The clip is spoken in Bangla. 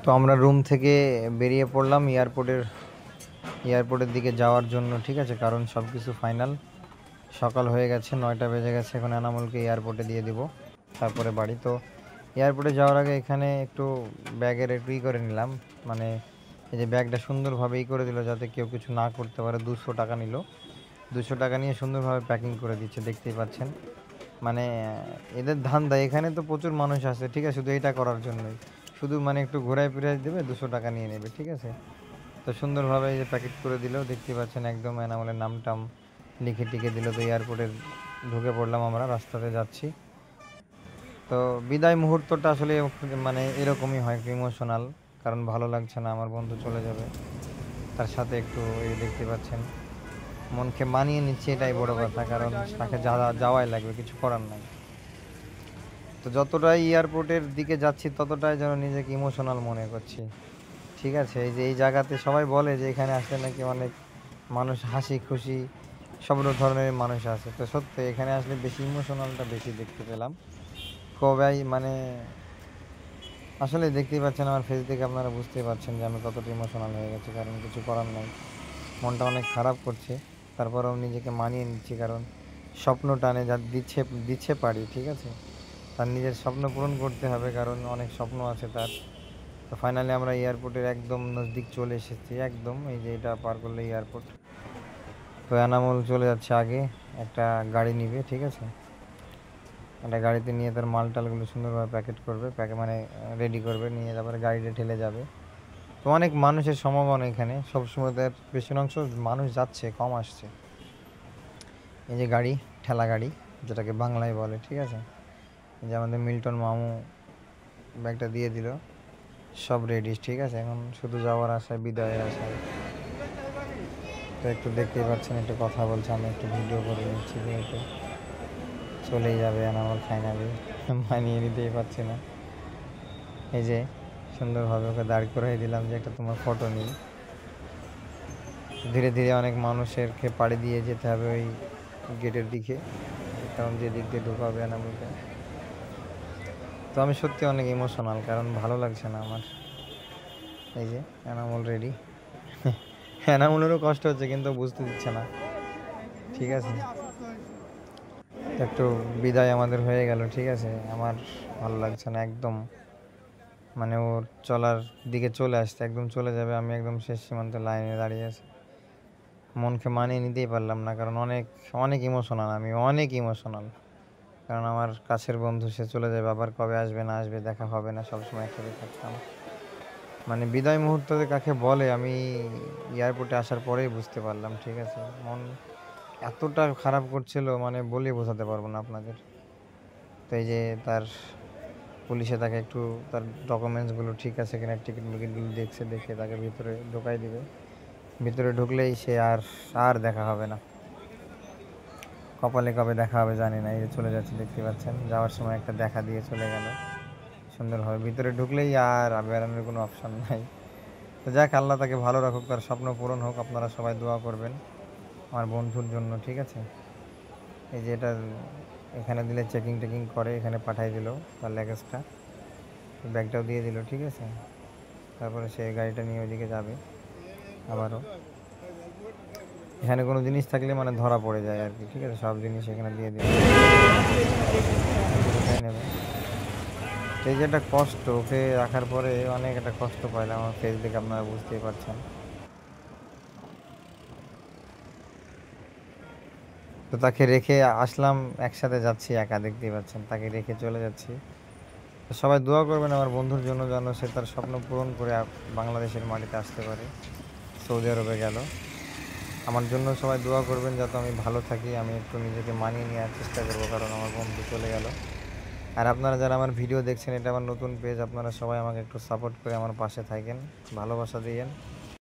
তো আমরা রুম থেকে বেরিয়ে পড়লাম এয়ারপোর্টের দিকে যাওয়ার জন্য, ঠিক আছে, কারণ সব কিছু ফাইনাল। সকাল হয়ে গেছে, 9টা বেজে গেছে। এখন এনামুলকে এয়ারপোর্টে দিয়ে দিব, তারপরে বাড়ি। তো এয়ারপোর্টে যাওয়ার আগে এখানে একটু ব্যাগের একটু করে নিলাম, মানে এই যে ব্যাগটা সুন্দরভাবে করে দিল যাতে কেউ কিছু না করতে পারে। 200 টাকা নিল, 200 টাকা নিয়ে সুন্দরভাবে প্যাকিং করে দিচ্ছে, দেখতেই পাচ্ছেন। মানে এদের ধান্দা, এখানে তো প্রচুর মানুষ আছে, ঠিক আছে, শুধু এটা করার জন্যই, শুধু মানে একটু ঘোরায় ফিরাই দেবে, 200 টাকা নিয়ে নেবে, ঠিক আছে। তো সুন্দরভাবে এই যে প্যাকেট করে দিল, দেখতে পাচ্ছেন, একদম এনামলের নাম টাম লিখে টিকে দিল। তো এয়ারপোর্টে ঢুকে পড়লাম, আমরা রাস্তাতে যাচ্ছি। তো বিদায় মুহূর্তটা আসলে মানে এরকমই হয়, একটু ইমোশনাল, কারণ ভালো লাগছে না, আমার বন্ধু চলে যাবে। তার সাথে একটু এই দেখতে পাচ্ছেন মনকে মানিয়ে নিচ্ছে, এটাই বড় কথা, কারণ তাকে যাওয়াই লাগবে, কিছু করার নাই। তো যতটাই এয়ারপোর্টের দিকে যাচ্ছি ততটাই যেন নিজেকে ইমোশনাল মনে করছি, ঠিক আছে। এই যে এই জায়গাতে সবাই বলে যে এখানে আসলে নাকি অনেক মানুষ হাসি খুশি সব ধরনের মানুষ আছে, তো সত্যি এখানে আসলে বেশি ইমোশনালটা বেশি দেখতে পেলাম। কবাই মানে আসলে দেখতেই পাচ্ছেন আমার ফেস দেখে আপনারা বুঝতেই পারছেন যে আমি কতটা ইমোশনাল হয়ে গেছি, কারণ কিছু করার নাই, মনটা অনেক খারাপ করছে। তারপরেও নিজেকে মানিয়ে নিচ্ছি, কারণ স্বপ্ন টানে যা দিচ্ছে দিচ্ছে পারি, ঠিক আছে। তার নিজের স্বপ্ন পূরণ করতে হবে, কারণ অনেক স্বপ্ন আছে তার। তো ফাইনালি আমরা এয়ারপোর্টের একদম নজদিক চলে এসেছি, একদম এই যে এটা পার করলে এয়ারপোর্ট। তো এনামুল চলে যাচ্ছে আগে, একটা গাড়ি নিবে, ঠিক আছে, একটা গাড়িতে নিয়ে তার মাল টালগুলো সুন্দরভাবে প্যাকেট করবে, মানে রেডি করবে, নিয়ে তারপরে গাড়িতে ঠেলে যাবে। তো অনেক মানুষের সমাগম এখানে, সবসময় তার বেশির অংশ মানুষ যাচ্ছে, কম আসছে। এই যে গাড়ি, ঠেলা গাড়ি যেটাকে বাংলায় বলে, ঠিক আছে। এই যে আমাদের মিল্টন মামু ব্যাগটা দিয়ে দিল, সব রেডি, ঠিক আছে, এখন শুধু যাওয়ার আশায়, বিদায়ের আশায়। তো একটু দেখতেই পাচ্ছেন, একটু কথা বলছে, আমি একটু ভিডিও করে নিচ্ছি, যেহেতু চলেই যাবে আমার ফাইনালি। মানিয়ে নিতেই পারছি না। এই যে সুন্দরভাবে ওকে দাঁড় করাই দিলাম যে একটা তোমার ফটো নিই। ধীরে ধীরে অনেক মানুষেরকে পাড়ি দিয়ে যেতে হবে ওই গেটের দিকে, কারণ যে দিক দিয়ে ঢোকাবে এনামুলকে। তো আমি সত্যি অনেক ইমোশনাল, কারণ ভালো লাগছে না আমার। এই যে এনামুল রেডি, এনামুলেরও কষ্ট হচ্ছে কিন্তু বুঝতে দিচ্ছে না, ঠিক আছে। একটু বিদায় আমাদের হয়ে গেল, ঠিক আছে। আমার ভালো লাগছে না একদম, মানে ওর চলার দিকে চলে আসছে, একদম চলে যাবে, আমি একদম শেষ সীমান্তে লাইনে দাঁড়িয়ে আছি। মনকে মানিয়ে নিতেই পারলাম না, কারণ অনেক অনেক ইমোশনাল, আমি অনেক ইমোশনাল, কারণ আমার কাছের বন্ধু, সে চলে যাবে, আবার কবে আসবে না আসবে দেখা হবে না, সবসময় একসাথে থাকতাম। মানে বিদায় মুহূর্তে কাকে বলে আমি এয়ারপোর্টে আসার পরেই বুঝতে পারলাম, ঠিক আছে। মন এতটা খারাপ করছিল, মানে বলে বোঝাতে পারবো না আপনাদের। তো এই যে তার পুলিশে তাকে একটু তার ডকুমেন্টসগুলো ঠিক আছে কিনা, টিকিট মিকিটগুলো দেখছে, দেখে তাকে ভিতরে ঢোকাই দিবে। ভিতরে ঢুকলেই সে আর আর দেখা হবে না, কপালে কবে দেখা হবে জানি না। এই যে চলে যাচ্ছে, দেখতে পাচ্ছেন, যাওয়ার সময় একটা দেখা দিয়ে চলে গেল সুন্দরভাবে। ভিতরে ঢুকলেই আর বেরানোর কোনো অপশন নাই। তো যাক, আল্লাহ তাকে ভালো রাখুক, তার স্বপ্ন পূরণ হোক। আপনারা সবাই দোয়া করবেন আমার বন্ধুর জন্য, ঠিক আছে। এই যে এটা এখানে দিলে চেকিং টেকিং করে, এখানে পাঠাই দিল তার লাগেজটা, ব্যাগটাও দিয়ে দিল, ঠিক আছে। তারপরে সে গাড়িটা নিয়ে ওইদিকে যাবে আবারও। এখানে কোনো জিনিস থাকলে মানে ধরা পড়ে যায় আর কি, ঠিক আছে, সব জিনিস এখানে দিয়ে দিল, নেবে। এই যে একটা কষ্ট, ওকে রাখার পরে অনেক একটা কষ্ট পাইলাম, আমার ফেস দেখে আপনারা বুঝতেই পারছেন। তো তাকে রেখে আসলাম, একসাথে যাচ্ছি একা, দেখতেই পাচ্ছেন, তাকে রেখে চলে যাচ্ছি। তো সবাই দোয়া করবেন আমার বন্ধুর জন্য, যেন সে তার স্বপ্ন পূরণ করে বাংলাদেশের মাটিতে আসতে পারে। সৌদি আরবে গেল, আমার জন্য সবাই দোয়া করবেন যাতে আমি ভালো থাকি, আমি একটু নিজেকে মানিয়ে নেওয়ার চেষ্টা করবো, কারণ আমার বন্ধু চলে গেল। আর আপনারা যারা আমার ভিডিও দেখছেন, এটা আমার নতুন পেজ, আপনারা সবাই আমাকে একটু সাপোর্ট করে আমার পাশে থাকেন, ভালোবাসা দিয়েন।